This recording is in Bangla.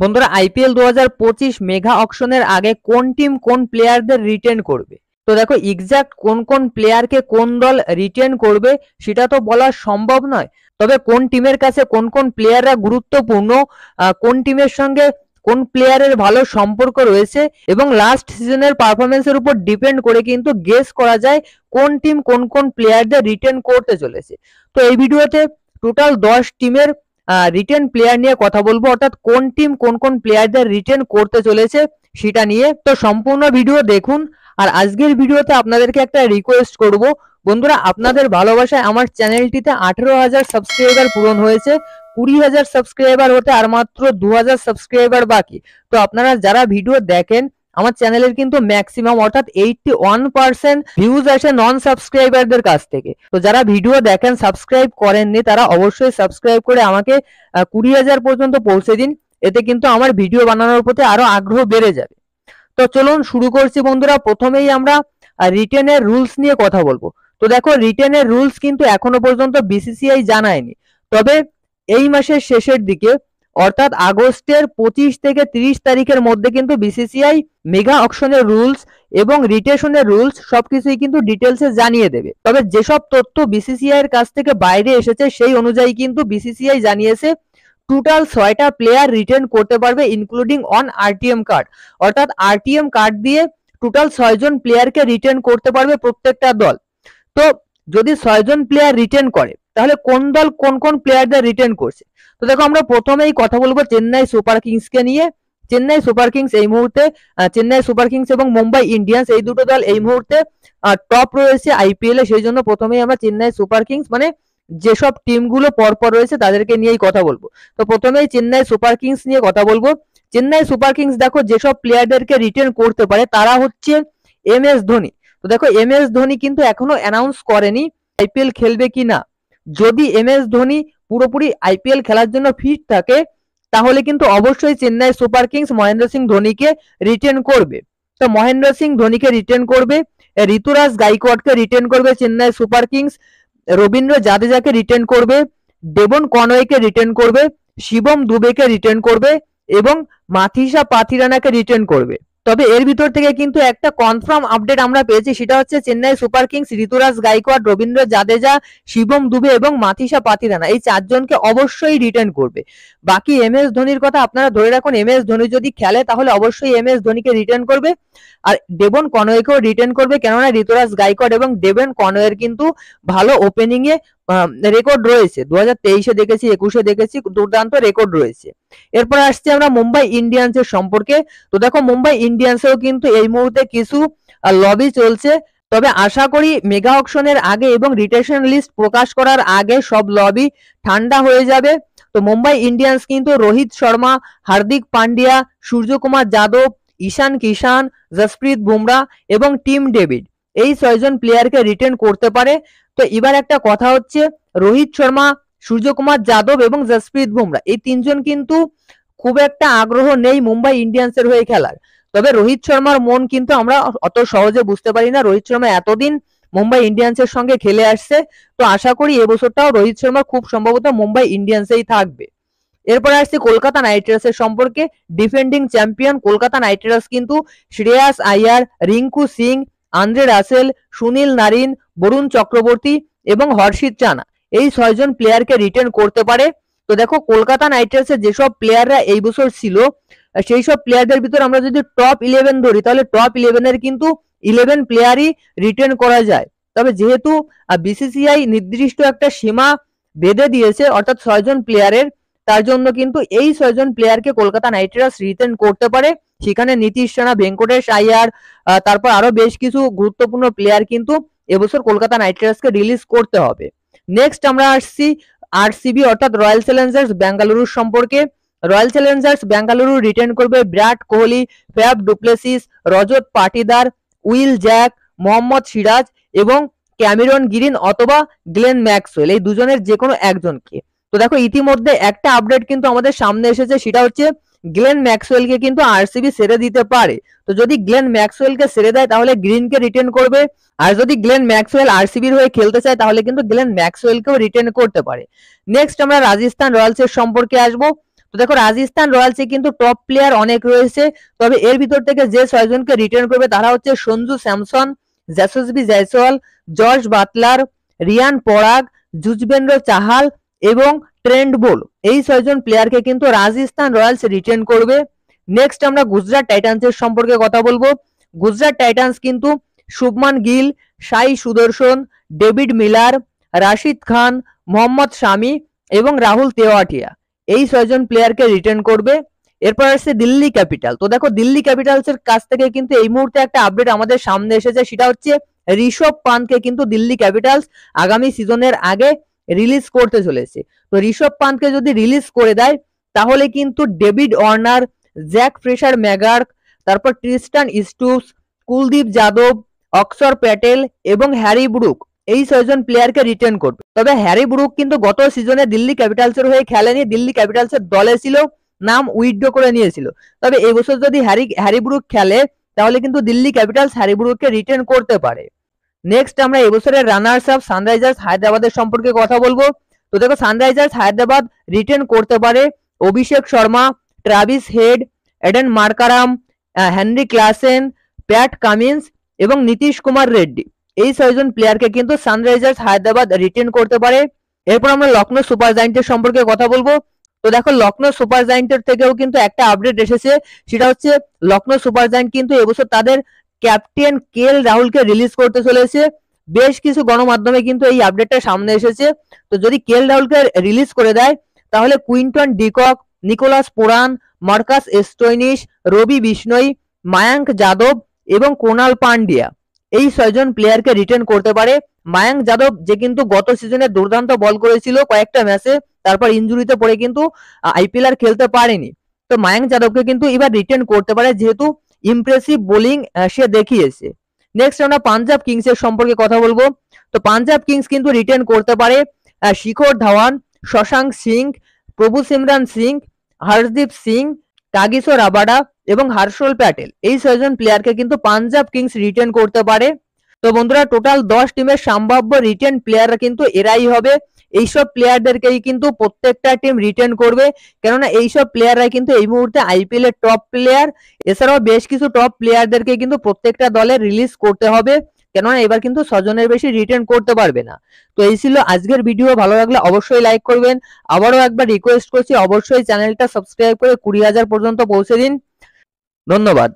বন্ধুরা আইপিএল 2025 মেগা অকশনের আগে কোন টিম কোন প্লেয়ারদের রিটেন করবে? তো দেখো এক্সাক্ট কোন কোন প্লেয়ারকে কোন দল রিটেন করবে সেটা তো বলা সম্ভব নয়। তবে কোন টিমের কাছে কোন কোন প্লেয়াররা গুরুত্বপূর্ণ, কোন টিমের সঙ্গে কোন প্লেয়ারের ভালো সম্পর্ক রয়েছে এবং লাস্ট সিজনের পারফরমেন্সের উপর ডিপেন্ড করে কিন্তু গেস করা যায় কোন টিম কোন কোন প্লেয়ারদের রিটেন করতে চলেছে। তো এই ভিডিওতে টোটাল 10 টিমের রিটেন প্লেয়ার নিয়ে কথা বলবো, অর্থাৎ কোন টিম কোন কোন প্লেয়ারদের রিটেন করতে চলেছে সেটা নিয়ে। তো সম্পূর্ণ ভিডিও দেখুন। আর আজকের ভিডিওতে আপনাদেরকে একটা রিকোয়েস্ট করব, বন্ধুরা আপনাদের ভালোবাসায় আমার চ্যানেলটিতে 18,000 সাবস্ক্রাইবার পূরণ হয়েছে। 20,000 সাবস্ক্রাইবার হতে আর মাত্র 2,000 সাবস্ক্রাইবার বাকি। তো আপনারা যারা ভিডিও দেখেন আমার চ্যানেলের কিন্তু ম্যাক্সিমাম অর্থাৎ 81% ভিউজ আসে নন সাবস্ক্রাইবারদের কাছ থেকে। তো যারা ভিডিও দেখেন সাবস্ক্রাইব করেননি তারা অবশ্যই সাবস্ক্রাইব করে আমাকে 20,000 পর্যন্ত পৌঁছে দিন। এতে কিন্তু আমার ভিডিও বানানোর প্রতি আরো আগ্রহ বেড়ে যাবে। তো চলুন শুরু করছি বন্ধুরা। প্রথমেই আমরা রিটেনের রুলস নিয়ে কথা বলবো। তো দেখো রিটেনের রুলস কিন্তু এখনো পর্যন্ত বিসিসিআই জানায়নি, তবে এই মাসের শেষের দিকে অর্থাৎ আগস্টের 25 থেকে 30 তারিখের মধ্যে কিন্তু বিসিসিআই মেগা অকশনের রুলস এবং রিটেশনের রুলস সবকিছুই কিন্তু ডিটেলসে জানিয়ে দেবে। তবে যেসব তথ্য বিসিসিআই এর কাছ থেকে বাইরে এসেছে সেই অনুযায়ী কিন্তু বিসিসিআই জানিয়েছে টোটাল 6টা প্লেয়ার রিটেন করতে পারবে ইনক্লুডিং অন আরটিএম কার্ড, অর্থাৎ আরটিএম কার্ড দিয়ে টোটাল 6 জন প্লেয়ারকে রিটেন করতে পারবে প্রত্যেকটা দল। তো যদি 6 জন প্লেয়ার রিটেন করে তাহলে কোন দল কোন কোন প্লেয়ারদের রিটেন করছে? তো দেখো আমরা প্রথমেই কথা বলবো চেন্নাই সুপার কিংসকে নিয়ে। চেন্নাই সুপার কিংস এই মুহূর্তে চেন্নাই সুপার কিংস এবং মুম্বাই ইন্ডিয়ান্স এই দুটো দল এই মুহূর্তে টপ রয়েছে আইপিএল এ। সেই জন্য প্রথমেই আমরা চেন্নাই সুপার কিংস মানে যেসব টিমগুলো পরপর রয়েছে তাদেরকে নিয়েই কথা বলবো। তো প্রথমেই চেন্নাই সুপার কিংস নিয়ে কথা বলবো। চেন্নাই সুপার কিংস দেখো যেসব প্লেয়ারদেরকে রিটেন করতে পারে তারা হচ্ছে এমএস ধোনি। তো দেখো এমএস ধোনি কিন্তু এখনো অ্যানাউন্স করেনি আইপিএল খেলবে কি না। যদি এমএস ধোনি পুরোপুরি আইপিএল খেলার জন্য ফিট থাকে তাহলে কিন্তু অবশ্যই চেন্নাই সুপার কিংস মহেন্দ্র সিং ধোনিকে রিটেন করবে। তো মহেন্দ্র সিং ধোনিকে রিটেন করবে, ঋতুরাজ গাইকোয়াডকে রিটেন করবে চেন্নাই সুপার কিংস, রবীন্দ্র জাদেজাকে রিটেন করবে, ডেভন কনওয়েকে রিটেন করবে, শিবম দুবেকে রিটেন করবে এবং মাথিসা পাথিরানাকে রিটেন করবে। তবে এর ভিতর থেকে কিন্তু একটা কনফার্ম আপডেট আমরা পেয়েছি, সেটা হচ্ছে চেন্নাই সুপার কিংস ঋতুরাজ গাইকোয়াড, রবীন্দ্র জাদেজা, শিবম দুবে এবং মাথিসা পাথিরানা এই 4 জনকে অবশ্যই রিটেন করবে। বাকি এমএস ধোনির কথা আপনারা ধরে রাখুন, এমএস ধোনি যদি খেলে তাহলে অবশ্যই এমএস ধোনিকে রিটেন করবে আর ডেভন কনওয়েকেও রিটেন করবে, কেননা ঋতুরাজ গাইকোয়াড এবং ডেভন কনওয়ের কিন্তু ভালো ওপেনিং এ রেকর্ড রয়েছে। 2023-এ দেখেছি, 21-এ দেখেছি, দুর্দান্ত রেকর্ড রয়েছে। এরপর আসছে আমরা মুম্বাই ইন্ডিয়ান্সের সম্পর্কে। তো দেখো মুম্বাই ইন্ডিয়ান্সেও কিন্তু এই মুহূর্তে কিছু লবি চলছে, তবে আশা করি মেগা অকশনের আগে এবং রিটেশন লিস্ট প্রকাশ করার আগে সব লবি ঠান্ডা হয়ে যাবে। তো মুম্বাই ইন্ডিয়ান্স কিন্তু রোহিত শর্মা, হার্দিক পান্ডিয়া, সূর্যকুমার যাদব, ঈশান কিষান, জসপ্রীত বুমরা এবং টিম ডেভিড এই 6 জন প্লেয়ারকে রিটেন করতে পারে। তো এবার একটা কথা হচ্ছে রোহিত শর্মা, সূর্যকুমার যাদব এবং জসপ্রীত বুমরা এই 3 জন কিন্তু খুব একটা আগ্রহ নেই মুম্বাই ইন্ডিয়ান্সের হয়ে খেলার। তবে রোহিত শর্মার মন কিন্তু আমরা অত সহজে বুঝতে পারি না। রোহিত শর্মা এতদিন মুম্বাই ইন্ডিয়ান্সের সঙ্গে খেলে আসছে, তো আশা করি এবছরটাও রোহিত শর্মা খুব সম্ভবত মুম্বাই ইন্ডিয়ান্সেই থাকবে। এরপরে আসছে কলকাতা নাইট রাইডার্সের সম্পর্কে। Defending champion Kolkata Knight Riders কিন্তু শ্রেয়াস আইয়ার, রিঙ্কু সিং, আন্দ্রে রাসেল, সুনীল নারিন, বরুণ চক্রবর্তী এবং হর্ষিত রানা এই 6 জন প্লেয়ারকে রিটেন করতে পারে। তো দেখো কলকাতা নাইট রাইডার্সের যেসব প্লেয়াররা এই বছর ছিল সেই সব প্লেয়ারদের ভিতর আমরা যদি টপ 11 ধরি তাহলে টপ 11 এর কিন্তু 11 প্লেয়ারই রিটেন করা যায়। তবে যেহেতু বিসিসিআই নির্দিষ্ট একটা সীমা বেঁধে দিয়েছে অর্থাৎ 6 জন প্লেয়ারের, তার জন্য কিন্তু এই 6 জন প্লেয়ারকে কলকাতা নাইট রাইডার্স রিটেন করতে পারে। সেখানে নীতিশ রানা, ভেঙ্কটেশ আইয়ার, তারপর আরো বেশ কিছু গুরুত্বপূর্ণ প্লেয়ার কিন্তু এবছর কলকাতা নাইট রাইডার্সকে রিলিজ করতে হবে। নেক্সট আমরা আসছি আরসিবি অর্থাৎ রয়্যাল চ্যালেঞ্জার্স বেঙ্গালুরুর সম্পর্কে। রয়্যাল চ্যালেঞ্জার্স বেঙ্গালুরু রিটেন করবে Virat Kohli, Faf du Plessis, Rajat Patidar, Will Jack, Mohammed Siraj এবং ক্যামেরন গ্রিন অথবা গ্লেন ম্যাক্সওয়েল এই দুজনের যে কোনো একজনকে। তো দেখো ইতিমধ্যে একটা আপডেট কিন্তু আমাদের সামনে এসেছে, সেটা হচ্ছে গ্লেন ম্যাক্সওয়েলকে কিন্তু আরসিবি ছেড়ে দিতে পারে। তো যদি গ্লেন ম্যাক্সওয়েলকে ছেড়ে দেয় তাহলে গ্রিনকে রিটেন করবে, আর যদি গ্লেন ম্যাক্সওয়েল আরসিবির হয়ে খেলতে চায় তাহলে কিন্তু গ্লেন ম্যাক্সওয়েলকেও রিটেন করতে পারে। নেক্সট আমরা রাজস্থান রয়্যালসের সম্পর্কে আসবো। তো দেখো রাজস্থান রয়্যালসে কিন্তু টপ প্লেয়ার অনেক রয়েছে, তবে এর ভিতর থেকে যে 6 জনকে রিটেন করবে তারা হচ্ছে সঞ্জু স্যামসন, যশস্বী জয়সওয়াল, জর্জ বাটলার, রিয়ান পরাগ, যুজবেন্দ্র চাহাল এবং ট্রেন্ট বোল। এই 6 জন প্লেয়ারকে কিন্তু রাজস্থান রয়্যালস রিটেন করবে। নেক্সট আমরা গুজরাট টাইটান্সের সম্পর্কে কথা বলবো। গুজরাট টাইটান্স কিন্তু শুভমান গিল, সাই সুদর্শন, ডেভিড মিলার, রাশিদ খান, মোহাম্মদ শামি এবং রাহুল তেওয়াটিয়া এই 6 জন প্লেয়ারকে রিটেন করবে। এরপর আসছে দিল্লি ক্যাপিটাল। তো দেখো দিল্লি ক্যাপিটালসের কাছ থেকে কিন্তু এই মুহূর্তে একটা আপডেট আমাদের সামনে এসেছে, সেটা হচ্ছে ঋষভ পান্তকে কিন্তু দিল্লি ক্যাপিটালস আগামী সিজনের আগে রিলিজ করতে চলেছে। তো ঋষভ পান্তকে যদি রিলিজ করে দেয় তাহলে কিন্তু ডেভিড ওয়ার্নার, জ্যাক ফ্রেশার ম্যাগার্ক, তারপর ট্রিস্টান স্টুপস, কুলদীপ যাদব, অক্ষর প্যাটেল এবং হ্যারি ব্রুক এই 6 জন প্লেয়ারকে রিটেন করবে। তবে হ্যারি ব্রুক কিন্তু গত সিজনে দিল্লি ক্যাপিটালসের হয়ে খেলেনি, দিল্লি ক্যাপিটালসের দলে ছিল, নাম উইথড্র করে নিয়েছিল। তবে এই বছর যদি হ্যারি ব্রুক খেলে তাহলে কিন্তু দিল্লি ক্যাপিটালস হ্যারি ব্রুককে রিটেন করতে পারে। নেক্সট আমরা এবছরের রানার্স আপ সানরাইজার্স হায়দ্রাবাদের সম্পর্কে কথা বলবো। তো দেখো সানরাইজার্স হায়দ্রাবাদ রিটেন করতে পারে Abhishek Sharma, Travis Head, Aiden Markram, Heinrich Klaasen, Pat Cummins এবং নীতিশ কুমার রেড্ডি এই 6 জন প্লেয়ারকে কিন্তু সানরাইজার্স হায়দ্রাবাদ রিটেন করতে পারে। এরপর আমরা লখনৌ সুপার জায়ান্টের সম্পর্কে কথা বলবো। তো দেখো লখনৌ সুপার জায়ান্টের থেকেও কিন্তু একটা আপডেট এসেছে, সেটা হচ্ছে লখনৌ সুপার জায়ান্ট কিন্তু এবছর তাদের ক্যাপ্টেন কেএল রাহুলকে রিলিজ করতে চলেছে। বেশ কিছু গণমাধ্যমে কিন্তু এই আপডেটটা সামনে এসেছে। তো যদি কেএল রাহুলকে রিলিজ করে দেয় তাহলে Quinton de Kock, Nicholas Pooran, Marcus Stoinis, Ravi Bishnoi, Mayank Yadav এবং কোনাল পান্ডিয়া এই 6 জন প্লেয়ারকে রিটেন করতে পারে। মায়াঙ্ক যাদব যে কিন্তু গত সিজনে দুর্দান্ত বল করেছিল কয়েকটা ম্যাচে, তারপর ইনজুরিতে পড়ে কিন্তু আইপিএল আর খেলতে পারেনি। তো মায়াঙ্ক যাদবকে কিন্তু এবার রিটেন করতে পারে যেহেতু ইমপ্রেসিভ বোলিং সে দেখিয়েছে। নেক্সট আমরা পাঞ্জাব কিংস এর সম্পর্কে কথা বলবো। তো পাঞ্জাব কিংস কিন্তু রিটেন করতে পারে শিখর ধাওয়ান, শশাঙ্ক সিং, প্রভু সিমরান সিং, হরদীপ সিং, কাগিসো রাবাডা এবং হর্ষল প্যাটেল এই 6 জন প্লেয়ারকে কিন্তু পাঞ্জাব কিংস রিটেন করতে পারে। তো বন্ধুরা টোটাল 10 টিমের সম্ভাব্য রিটেন প্লেয়াররা কিন্তু এরাই হবে। এইসব প্লেয়ারদেরকেই কিন্তু প্রত্যেকটা টিম রিটেন করবে, কেননা এইসব প্লেয়াররা কিন্তু এই মুহূর্তে আইপিএল এর টপ প্লেয়ার। এছাড়াও বেশ কিছু টপ প্লেয়ারদেরকে কিন্তু প্রত্যেকটা দলে রিলিজ করতে হবে, কেননা এবার কিন্তু 6 জনের বেশি রিটেন করতে পারবে না। তো এই ছিল আজকের ভিডিও, ভালো লাগলে অবশ্যই লাইক করবেন। আবারও একবার রিকোয়েস্ট করছি অবশ্যই চ্যানেলটা সাবস্ক্রাইব করে 20,000 পর্যন্ত পৌঁছে দিন। ধন্যবাদ।